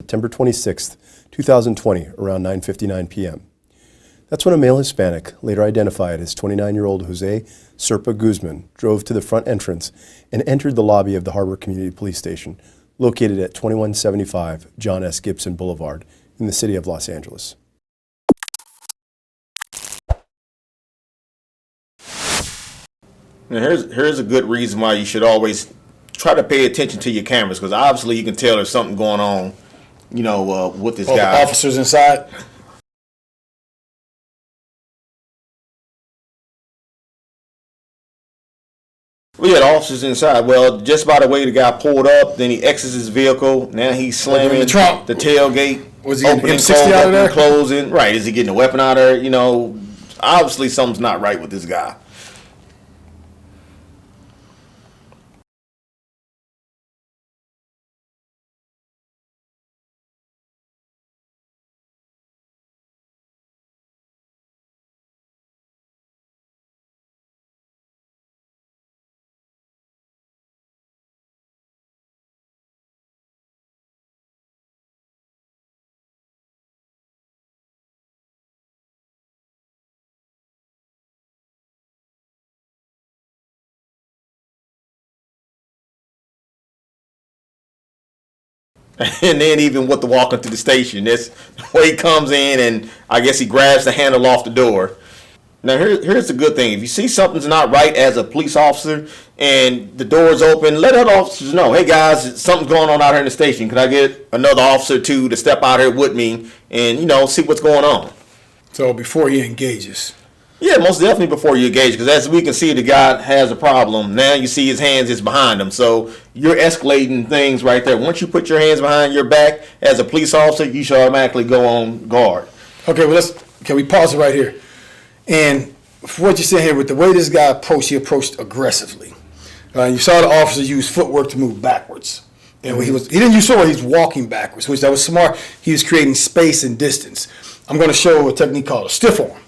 September 26, 2020, around 9:59 p.m. That's when a male Hispanic, later identified as 29-year-old Jose Serpa Guzman, drove to the front entrance and entered the lobby of the Harbor Community Police Station, located at 2175 John S. Gibson Boulevard in the city of Los Angeles. Now here's a good reason why you should always try to pay attention to your cameras, because obviously you can tell there's something going on, with this guy. The officers inside. We had officers inside. Well, just by the way the guy pulled up, then he exits his vehicle. Now he's slamming the tailgate. Was he getting opening, M60 out of there? Closing. Right. Is he getting a weapon out of there? Obviously something's not right with this guy. And then even with the walking to the station, that's where he comes in, and I guess he grabs the handle off the door. Now here's the good thing. If you see something's not right as a police officer and the door's open, let other officers know, hey guys, something's going on out here in the station. Can I get another officer to step out here with me and, see what's going on? So before he engages. Yeah, most definitely before you engage, because as we can see, the guy has a problem. Now you see his hands is behind him, so you're escalating things right there. Once you put your hands behind your back as a police officer, you should automatically go on guard. Okay, well can we pause it right here? And for what you're saying here, with the way this guy approached, he approached aggressively. You saw the officer use footwork to move backwards. And he didn't use footwork, he was walking backwards, which that was smart. He was creating space and distance. I'm going to show a technique called a stiff arm.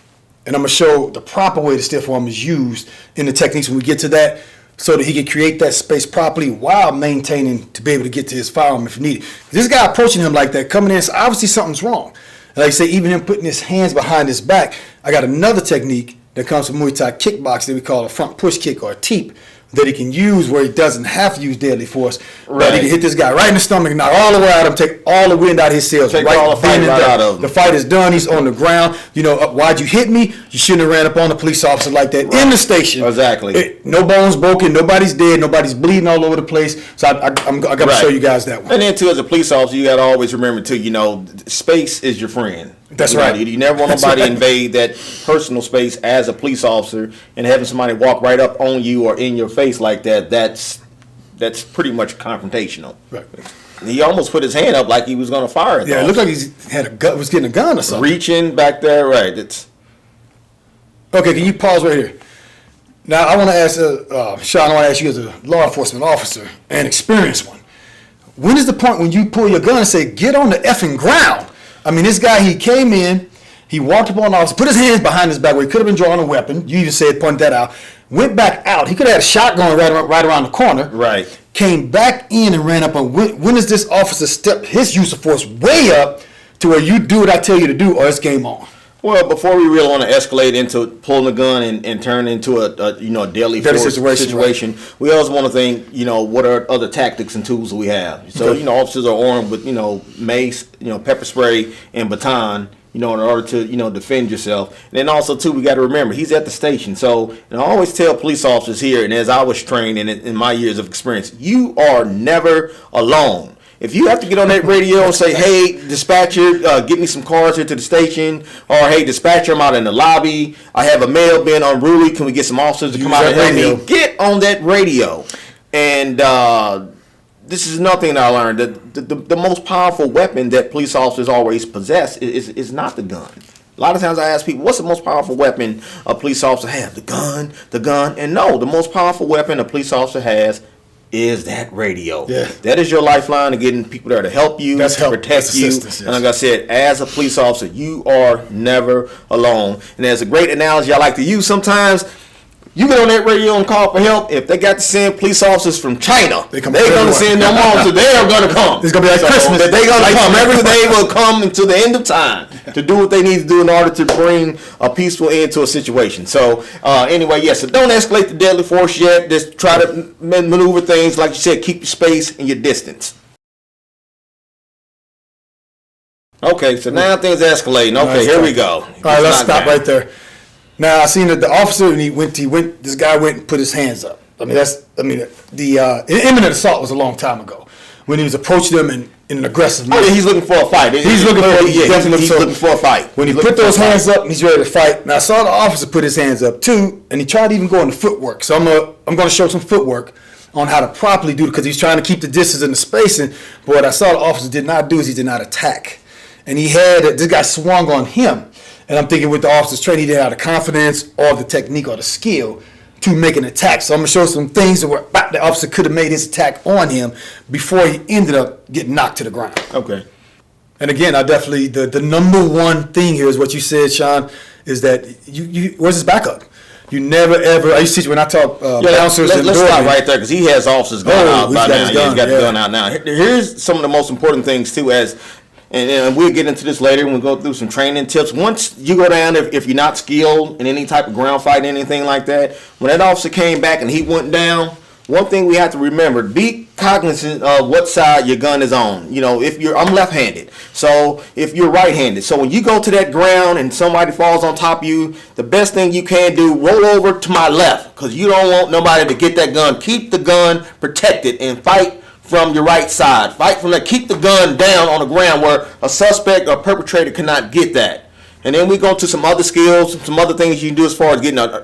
And I'm going to show the proper way the stiff arm is used in the techniques when we get to that, so that he can create that space properly while maintaining to be able to get to his firearm if needed. This guy approaching him like that, coming in, so obviously something's wrong. And like I say, even him putting his hands behind his back, I got another technique that comes from Muay Thai kickboxing that we call a front push kick or a teep, that he can use where he doesn't have to use deadly force. Right. He can hit this guy right in the stomach, knock all the way out of him, take all the wind out of his sails. Take all the fight right out of him. The fight is done. He's on the ground. Why'd you hit me? You shouldn't have ran up on the police officer like that in the station. Exactly. No bones broken. Nobody's dead. Nobody's bleeding all over the place. So I got to show you guys that one. And then, too, as a police officer, you got to always remember, too, space is your friend. That's right. You never want nobody to invade that personal space as a police officer, and having somebody walk right up on you or in your face like that, that's pretty much confrontational. Right. He almost put his hand up like he was going to fire at it looked like he was getting a gun or something. Reaching back there, right. Okay, can you pause right here? Now, I want to ask, Sean, I want to ask you as a law enforcement officer, an experienced one. When is the point when you pull your gun and say, get on the effing ground? I mean, this guy, he came in, he walked up on the officer, put his hands behind his back where he could have been drawing a weapon. You even said, point that out. Went back out. He could have had a shotgun right around the corner. Right. Came back in and ran up on. When does this officer step his use of force way up to where you do what I tell you to do, or it's game on? Well, before we really want to escalate into pulling the gun and turn into a deadly force situation, right. We also want to think, what are other tactics and tools that we have. So, officers are armed with, mace, pepper spray and baton, in order to, defend yourself. And then also, too, we got to remember, he's at the station. So, I always tell police officers here, and as I was trained in my years of experience, you are never alone. If you have to get on that radio and say, hey, dispatcher, get me some cars here to the station, or hey, dispatcher, I'm out in the lobby, I have a male being unruly, can we get some officers to come out and help me? Get on that radio. And this is nothing I learned. The most powerful weapon that police officers always possess is not the gun. A lot of times I ask people, what's the most powerful weapon a police officer has? The gun. And no, the most powerful weapon a police officer has is that radio. Yeah. That is your lifeline to getting people there to help you, protect you. Yes. And like I said, as a police officer, you are never alone. And there's a great analogy I like to use sometimes. You get on that radio and call for help. If they got to send police officers from China, they're going to send them officers. They are going to come. It's going to be like Christmas. They're going to come. They will come until the end of time to do what they need to do in order to bring a peaceful end to a situation. So anyway, yes. So don't escalate to deadly force yet. Just try to maneuver things like you said. Keep your space and your distance. Okay, so now things are escalating. Okay, here we go. All right, let's stop right there. Now I seen that the officer, and he went. This guy went and put his hands up. The imminent assault was a long time ago when he was approaching them in an aggressive manner. Oh, yeah, he's looking for a fight. He's looking for a fight. When he put those hands up and he's ready to fight. Now I saw the officer put his hands up too, and he tried to even go into footwork. So I'm going to show some footwork on how to properly do it because he's trying to keep the distance and the spacing. But what I saw the officer did not do is he did not attack, and this guy swung on him. And I'm thinking with the officer's training, he didn't have the confidence or the technique or the skill to make an attack. So I'm going to show some things where the officer could have made his attack on him before he ended up getting knocked to the ground. Okay. And again, I definitely, the number one thing here is what you said, Sean, is that you where's his backup? You never ever, I used to teach when I talk bouncers. Let's stop right there because he has officers going out by now. He's got the gun out now. Here's some of the most important things too and we'll get into this later when we go through some training tips. Once you go down, if you're not skilled in any type of ground fight, anything like that, when that officer came back and he went down, one thing we have to remember, be cognizant of what side your gun is on. You know, I'm left-handed, so if you're right-handed. So when you go to that ground and somebody falls on top of you, the best thing you can do, roll over to my left because you don't want nobody to get that gun. Keep the gun protected and fight from your right side. Fight from that. Keep the gun down on the ground where a suspect or perpetrator cannot get that. And then we go to some other skills, some other things you can do as far as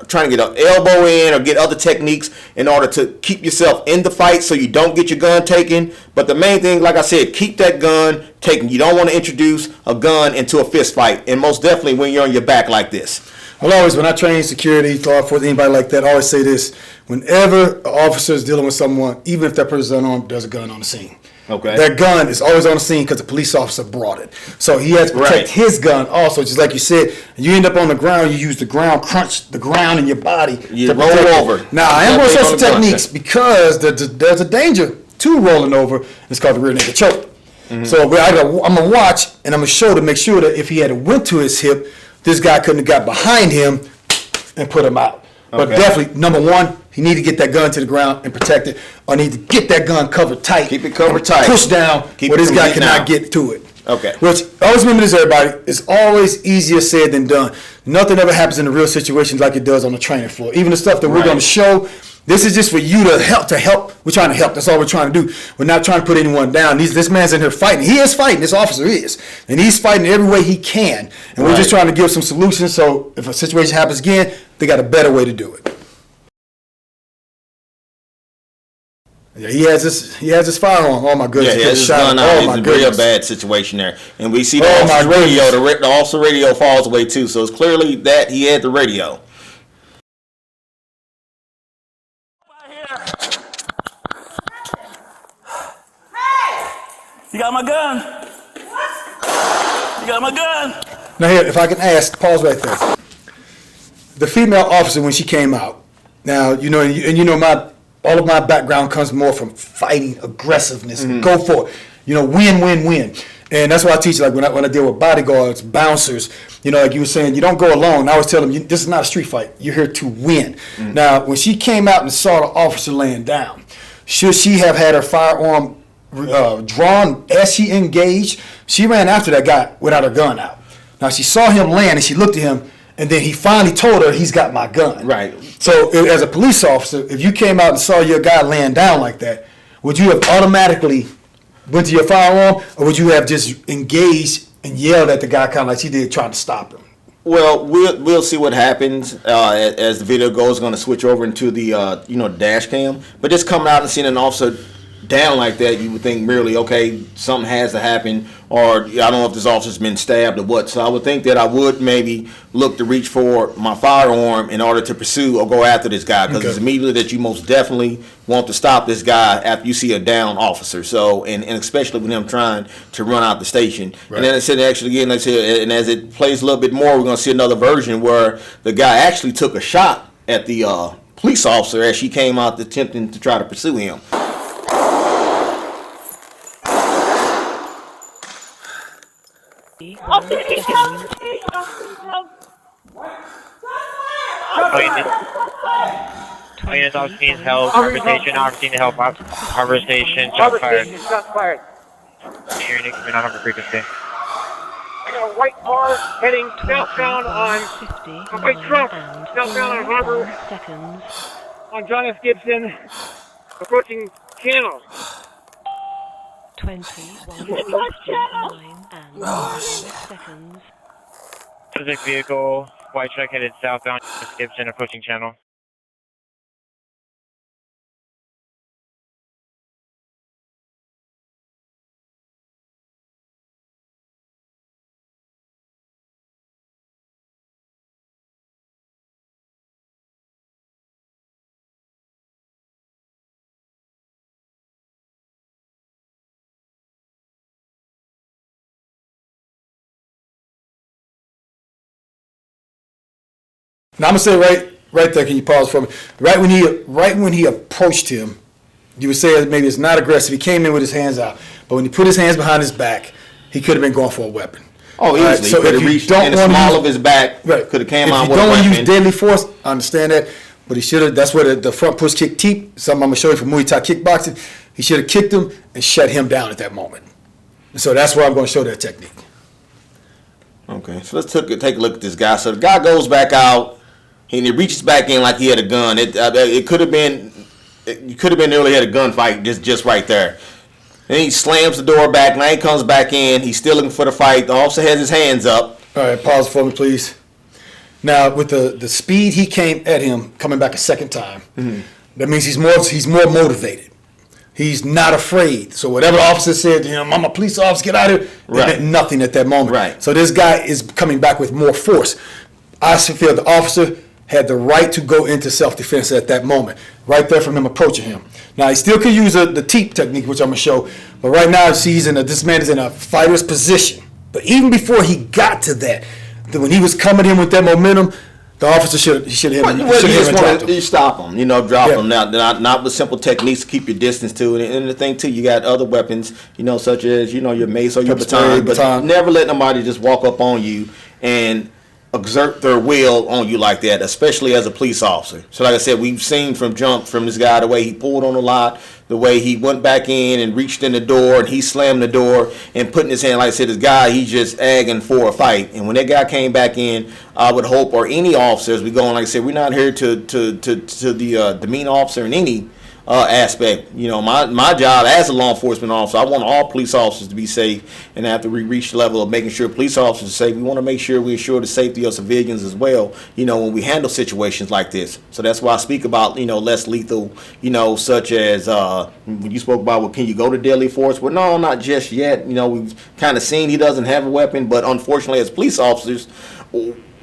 trying to get an elbow in or get other techniques in order to keep yourself in the fight so you don't get your gun taken. But the main thing, like I said, keep that gun taken. You don't want to introduce a gun into a fist fight, and most definitely when you're on your back like this. I'll always, when I train security, law enforcement, anybody like that, I always say this: whenever an officer is dealing with someone, even if that person is unarmed, there's a gun on the scene. Okay. That gun is always on the scene because the police officer brought it. So he has to protect his gun also. Just like you said, you end up on the ground, you use the ground, crunch the ground in your body. You roll over. Now, I am going to show some techniques because there's a danger to rolling over. It's called the rear naked choke. Mm-hmm. So I'm going to watch and I'm going to show to make sure that if he had went to his hip, this guy couldn't have got behind him and put him out. But definitely, number one, he need to get that gun to the ground and protect it, or need to get that gun covered tight. Keep it covered tight. Push down where this guy cannot get to it. Okay. Which, always remember this, everybody, it's always easier said than done. Nothing ever happens in the real situations like it does on the training floor. Even the stuff that we're going to show, this is just for you to help. We're trying to help. That's all we're trying to do. We're not trying to put anyone down. This man's in here fighting. He is fighting. This officer is. And he's fighting every way he can. And we're just trying to give some solutions so if a situation happens again, they got a better way to do it. Yeah, he has this firearm. Oh my goodness! Yeah, he has his gun out. It's a real bad situation there, and we see the officer's radio. The officer radio falls away too, so it's clearly that he had the radio. You got my gun? What? You got my gun? Now here, if I can ask, pause right there. The female officer, when she came out, now all of my background comes more from fighting, aggressiveness, go for it. Win. And that's why I teach, like when I deal with bodyguards, bouncers, like you were saying, you don't go alone. I always tell them, this is not a street fight. You're here to win. Now, when she came out and saw the officer laying down, should she have had her firearm drawn as she engaged? She ran after that guy without her gun out. Now, she saw him laying and she looked at him, and then he finally told her he's got my gun. Right. So as a police officer, if you came out and saw your guy laying down like that, would you have automatically went to your firearm, or would you have just engaged and yelled at the guy kind of like she did trying to stop him? Well, we'll see what happens as the video goes. Going to switch over into the dash cam, but just coming out and seeing an officer down like that, you would think merely, okay, something has to happen, or I don't know if this officer's been stabbed or what. So I would think that I would maybe look to reach for my firearm in order to pursue or go after this guy, because it's immediately that you most definitely want to stop this guy after you see a down officer. So and especially with him trying to run out the station. Right. And then I said actually again, and as it plays a little bit more, we're going to see another version where the guy actually took a shot at the police officer as she came out attempting to try to pursue him. Units officer needs help. Harbor Station, officer needs help. Harbor Station, shots fired. Shots fired. Your unit coming on Harbor frequency. I got a white car heading southbound on a white truck southbound on Harbor seconds. on John F. Gibson, approaching channel. 21, 9 and 6 seconds. Subject vehicle, white truck headed southbound, Gibson, approaching channel. Now I'm gonna say right there. Can you pause for me? Right when he approached him, you would say maybe it's not aggressive. He came in with his hands out, but when he put his hands behind his back, he could have been going for a weapon. Oh, easily. Right, so Could have if you reached don't in the wanna small use- of his back. Right. Could have came if out you with a don't want to use weapon. deadly force, I understand that, but he should have. That's where the front push kick teep. Something I'm gonna show you from Muay Thai kickboxing. He should have kicked him and shut him down at that moment. And so that's where I'm going to show that technique. Okay, so let's take a look at this guy. So the guy goes back out, and he reaches back in like he had a gun. It could have been, you could have been nearly had a gunfight just right there. Then he slams the door back. Now he comes back in. He's still looking for the fight. The officer has his hands up. All right, pause for me, please. Now, with the speed he came at him, coming back a second time, that means he's more motivated. He's not afraid. So whatever the officer said to him, I'm a police officer, get out of here, it Right. meant nothing at that moment. Right. So this guy is coming back with more force. I feel the officer had the right to go into self-defense at that moment, right there from him approaching him. Now, he still could use the teep technique, which I'm going to show, but right now this man is in a fighter's position. But even before he got to that, when he was coming in with that momentum, the officer should have hit him. You just want to stop him, drop Yeah. him. Now, not with simple techniques to keep your distance to it. And the thing too, you got other weapons, such as your mace or your Pepper spray, baton. But baton. never let nobody just walk up on you and exert their will on you like that, especially as a police officer. So, like I said, we've seen from this guy the way he pulled on the lot, the way he went back in and reached in the door and he slammed the door and putting his hand, like I said, this guy, he's just agging for a fight. And when that guy came back in, I would hope, or any officers, we go on, like I said, we're not here to demean officer in any aspect. My job as a law enforcement officer, I want all police officers to be safe, and after we reach the level of making sure police officers are safe, we want to make sure we ensure the safety of civilians as well, when we handle situations like this. So that's why I speak about, less lethal, such as when you spoke about, well, can you go to deadly force? Well, no, not just yet. We've kind of seen he doesn't have a weapon, but unfortunately as police officers,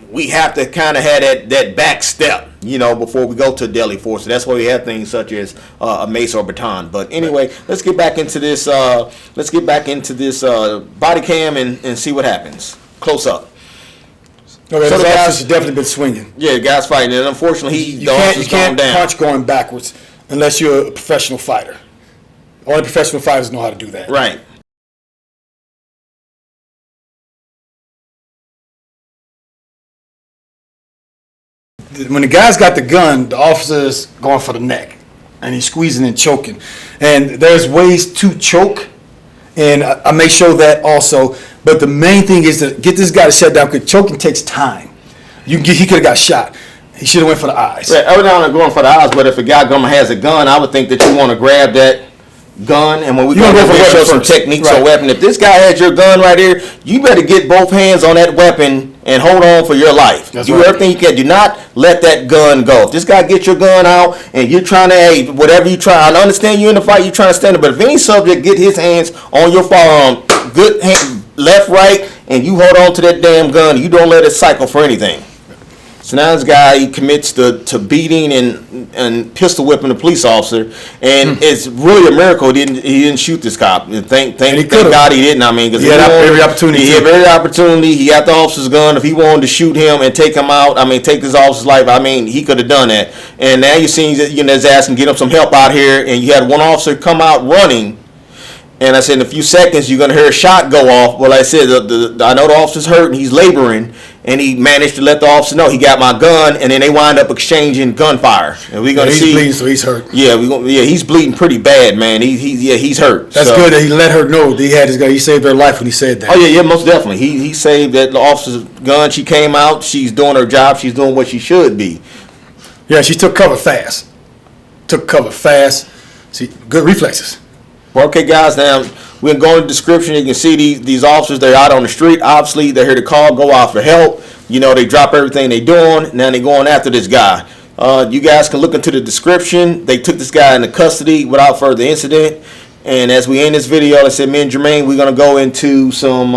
we have to kind of have that back step, before we go to deadly force. So that's why we have things such as a mace or baton. But anyway, let's get back into this. Body cam and see what happens. Close up. Okay, So so the the guys- officer's definitely been swinging. Yeah, the guy's fighting, and unfortunately, You the officer's can't gone down. punch going backwards unless you're a professional fighter. Only professional fighters know how to do that. Right. When the guy's got the gun, the officer's going for the neck, and he's squeezing and choking. And there's ways to choke, and I may show that also. But the main thing is to get this guy to shut down, because choking takes time. He could have got shot. He should have went for the eyes. Right, every now and then going for the eyes, but if a guy has a gun, I would think that you want to grab that gun, and when we You wanna go for weapon some first. techniques Right. or weapon, if this guy has your gun right here, you better get both hands on that weapon and hold on for your life. That's Do right. everything you can. Do not let that gun go. If this guy gets your gun out and you're trying to, whatever you try, I understand you in the fight, you're trying to stand it, but if any subject get his hands on your firearm, good hand, left, right, and you hold on to that damn gun, you don't let it cycle for anything. So now this guy, he commits to beating and pistol whipping a police officer, and it's really a miracle he didn't shoot this cop. And thank God he didn't. I mean, because he had every opportunity. He had every opportunity. He had the officer's gun. If he wanted to shoot him and take him out, I mean, take this officer's life, I mean, he could have done that. And now you're seeing that, you know, his ass can get him some help out here, and you had one officer come out running. And I said, in a few seconds, you're going to hear a shot go off. Well, like I said, I know the officer's hurt and he's laboring, and he managed to let the officer know he got my gun, and then they wind up exchanging gunfire. And we're going to see. He's bleeding, so he's hurt. Yeah, he's bleeding pretty bad, man. He's hurt. That's good that he let her know that he had his gun. He saved her life when he said that. Oh, yeah, most definitely. He saved that officer's gun. She came out. She's doing her job. She's doing what she should be. Yeah, she took cover fast. See, good reflexes. Well, okay, guys, now we're going to go in the description. You can see these officers, they're out on the street. Obviously, they're here to call, go out for help. You know, they drop everything they're doing. Now they're going after this guy. You guys can look into the description. They took this guy into custody without further incident. And as we end this video, like I said, me and Jermaine, we're going to go into some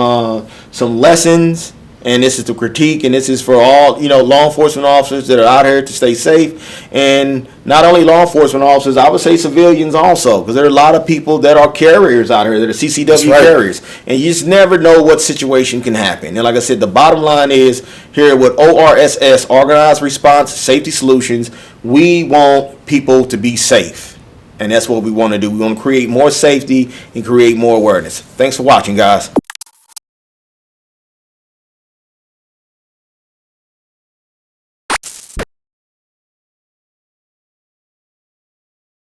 lessons. And this is the critique, and this is for all, you know, law enforcement officers that are out here to stay safe. And not only law enforcement officers, I would say civilians also, because there are a lot of people that are carriers out here, that are CCW carriers. And you just never know what situation can happen. And like I said, the bottom line is, here with ORSS, Organized Response Safety Solutions, we want people to be safe. And that's what we want to do. We want to create more safety and create more awareness. Thanks for watching, guys.